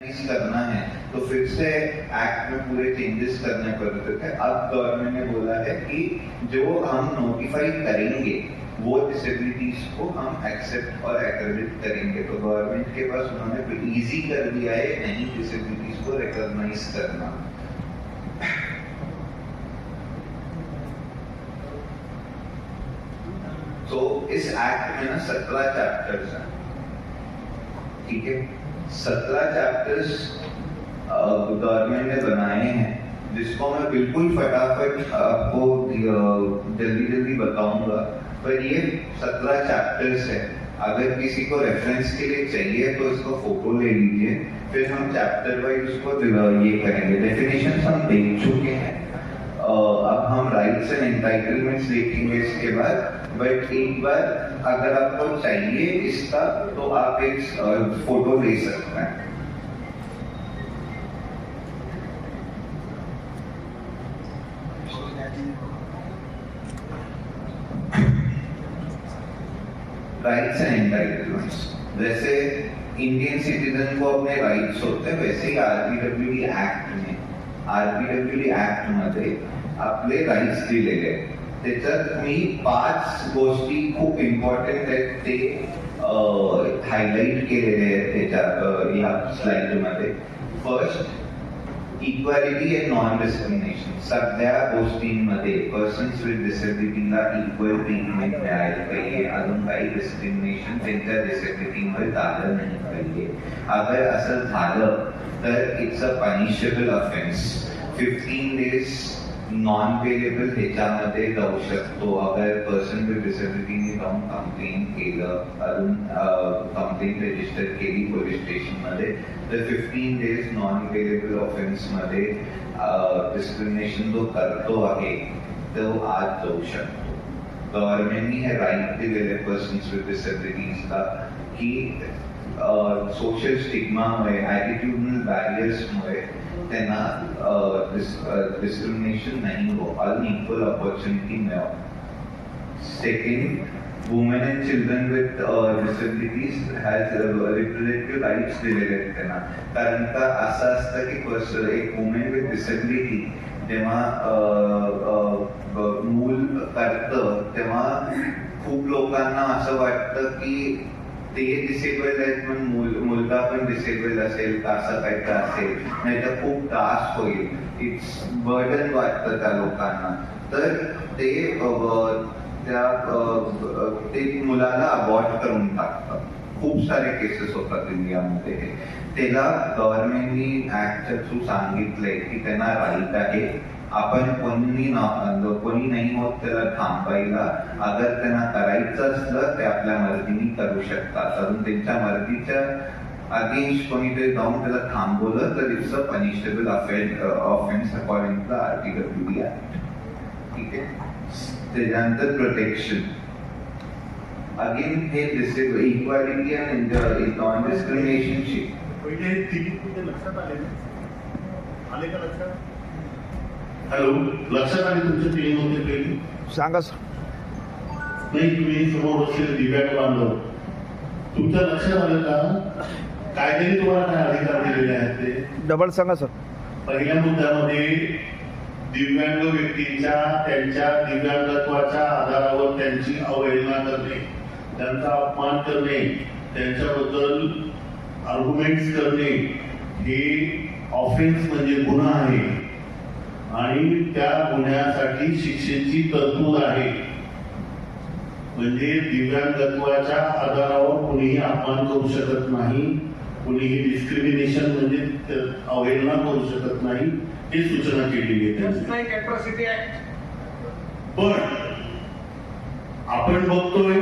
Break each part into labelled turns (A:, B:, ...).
A: करना है तो फिर से एक्ट में पूरे चेंजेस करने पड़ते थे। अब गवर्नमेंट ने बोला है कि जो हम नोटिफाई करेंगे वो डिसेबिलिटीज को हम एक्सेप्ट और एक्रेडिट करेंगे। तो गवर्नमेंट के पास उन्होंने इजी कर दिया है नहीं डिसेबिलिटीज को रिकॉग्नाइज करना। तो इस एक्ट में ना 17 चैप्टर्स हैं, ठीक है। 17 चैप्टर्स गवर्नमेंट ने बनाए हैं, जिसको मैं बिल्कुल फटाफट आपको जल्दी जल्दी बताऊंगा। पर ये 17 चैप्टर्स है। अगर किसी को रेफरेंस के लिए चाहिए तो इसको फोटो ले लीजिए, फिर हम चैप्टर वाइज उसको ये करेंगे। डेफिनेशन हम देख चुके हैं, अब हम राइट्स एंड एंटाइटलमेंट्स देखेंगे इसके बाद। बट एक बार अगर आपको चाहिए इसका तो आप एक फोटो ले सकते हैं। राइट्स एंड एंटाइटलमेंट्स, जैसे इंडियन सिटीजन को अपने राइट्स होते हैं, वैसे ही आरपीडब्ल्यूडी एक्ट मध्ये आपले राइट्स दिलेले आहेत। त्याच्यात मी 5 गोष्टी खूप इम्पॉर्टंट आहेत ते हायलाइट केलेले आहेत त्याच्या या स्लाइड मध्ये। First, equality and non discrimination. सगळ्या गोष्टींमध्ये पर्सन्स विथ डिसेबिलिटीला इक्वल ट्रीटमेंट मिळायला पाहिजे, अजून काही डिस्क्रिमिनेशन त्यांच्या डिसेबिलिटीमुळे झालं नाही पाहिजे। अगर असं झालं तर it's a punishable offence. 15 days non payable ह्याच्यामध्ये जाऊ शकतो। अगर पर्सन विथ डिसेबिलिटीने जाऊन कंप्लेंट केलं, अजून कंप्लेंट रजिस्टर केली पोलीस स्टेशन मध्ये, तर 15 डेज नॉन पेलेबल ऑफेन्स मध्ये डिस्क्रिमिनेशन जो करतो आहे तो आज जाऊ शकतो। गव्हर्नमेंटनी हे राईट दिलेले पर्सन्स विथ डिसेबिलिटीजला की सोशल स्टिग्मामुळे, ॲटिट्यूडनल बॅरियर्समुळे त्यांना डिस्क्रिमिनेशन नहीं हो, अनइक्वल अपॉर्च्युनिटी मिळावं। Second, women and children with disabilities has representative rights दिलेले आहेत त्यांना। कारण का असं असतं की एक वुमेन विथ डिसेबिलिटी जेव्हा मूल करतं तेव्हा खूप लोकांना असं वाटतं की ते डिसेबल्ड आहेत म्हणून मुलगा पण डिसेबल्ड असेल का, असं काही तर असेल, नाही तर खूप त्रास होईल, इट्स बर्डन वाटतं त्या लोकांना। तर ते मुलाला अबॉर्ट करून टाकतात। खूप सारे केसेस होतात इंडियामध्ये। त्याला गव्हर्नमेंटनी ऍक्टच्या थ्रू सांगितलंय की त्यांना राईट आहे, आपण कोणी नाही होत त्याला थांबायला। अगर त्यांना करायचं असलं ते आपल्या मर्जीने करू शकतात, अजून त्यांच्या मर्जीच्या अगेन्स्ट कोणीतरी जाऊन त्याला थांबवलं तर it's a punishable offence according to the RPWD act, ठीक आहे। त्याच्यानंतर प्रोटेक्शन, अगेन हे इक्वालिटी अँड नॉन डिस्क्रिमिनेशनची
B: लक्षात आले का लक्षात? हॅलो, लक्षात आली तुमच्या ट्रेन होते पहिली?
C: सांगा सर.
B: नाही, तुम्ही समोर असलेले दिव्यांग बांधव, तुमच्या लक्षात आलं का कायद्याने तुम्हाला काय अधिकार दिलेले आहेत ते?
C: डबल सांगा सर.
B: पहिल्या मुद्द्यामध्ये दिव्यांग व्यक्तींच्या त्यांच्या दिव्यांगत्वाच्या आधारावर त्यांची अवहेलना करणे, त्यांचा अपमान करणे, त्यांच्याबद्दल आर्ग्युमेंट्स करणे हे ऑफेन्स म्हणजे गुन्हा आहे आणि त्या गुन्ह्यासाठी शिक्षेची तरतूद आहे। म्हणजे दिव्यांगत्वाच्या आधारावर कोणीही अपमान करू शकत नाही, कोणीही डिस्क्रिमिनेशन म्हणजे अवहेलना करू शकत नाही, ही सूचना केलेली आहे। पण आपण बघतोय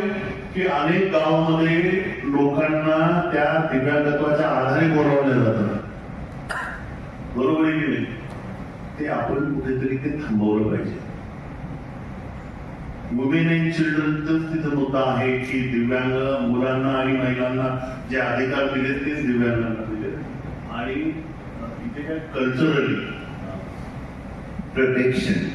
B: की अनेक गावांमध्ये लोकांना त्या दिव्यांगत्वाच्या आधारे बोलावलं जातं, बरोबर आहे की नाही? ते आपण कुठेतरी ते थांबवलं पाहिजे। वुमेन अँड चिल्ड्रनचाच तिथं मुद्दा आहे की दिव्यांग मुलांना आणि महिलांना जे अधिकार दिले तेच दिव्यांगांना दिले, आणि इथे काय कल्चरली
A: प्रोटेक्शन